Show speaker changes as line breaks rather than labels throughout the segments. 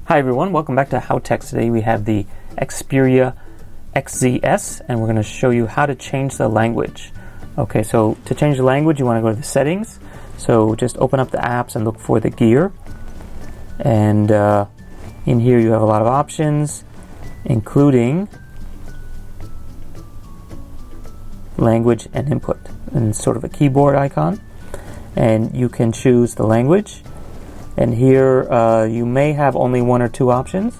Hi everyone, welcome back to HowTechs. Today we have the Xperia XZs and we're going to show you how to change the language. Okay, so to change the language you want to go to the settings. So just open up the apps and look for the gear. And in here you have a lot of options, including language and input, and sort of a keyboard icon. And you can choose the language. And here you may have only one or two options.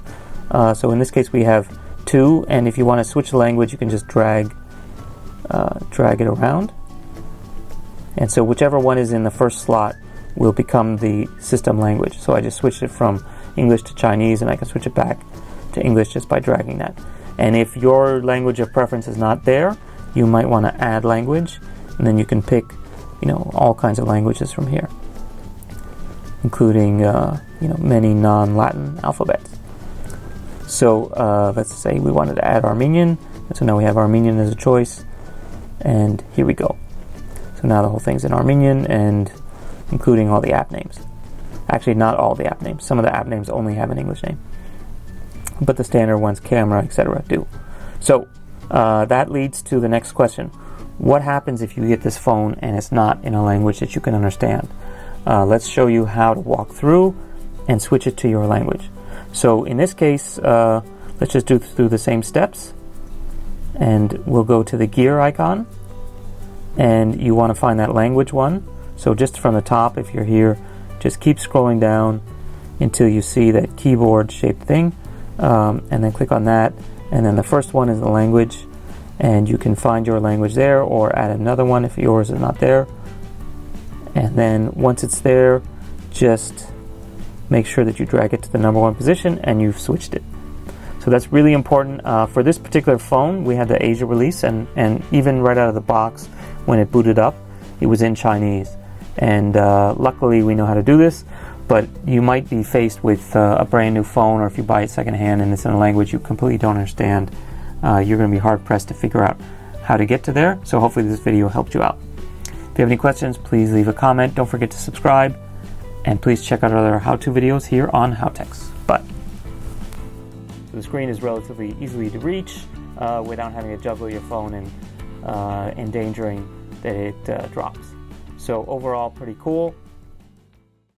So in this case we have two, and if you want to switch the language you can just drag it around. And so whichever one is in the first slot will become the system language. So I just switched it from English to Chinese, and I can switch it back to English just by dragging that. And if your language of preference is not there, you might want to add language, and then you can pick, all kinds of languages from here, including many non-Latin alphabets. So let's say we wanted to add Armenian, and so now we have Armenian as a choice, and here we go. So now the whole thing's in Armenian, and including all the app names. Actually, not all the app names. Some of the app names only have an English name, but the standard ones, camera, etc., do. So that leads to the next question. What happens if you get this phone and it's not in a language that you can understand? Let's show you how to walk through and switch it to your language. So in this case, let's just do through the same steps, and we'll go to the gear icon, and you want to find that language one. So just from the top, if you're here, just keep scrolling down until you see that keyboard shaped thing, and then click on that, and then the first one is the language, and you can find your language there or add another one if yours is not there. And then once it's there, just make sure that you drag it to the number one position and you've switched it. So that's really important. For this particular phone, we had the Asia release, and even right out of the box, when it booted up, it was in Chinese. And luckily we know how to do this, but you might be faced with a brand new phone, or if you buy it secondhand and it's in a language you completely don't understand, you're going to be hard pressed to figure out how to get to there. So hopefully this video helped you out. If you have any questions, please leave a comment. Don't forget to subscribe, and please check out our other how-to videos here on HowTechs. Bye. So the screen is relatively easily to reach without having to juggle your phone and endangering that it drops. So overall, pretty cool.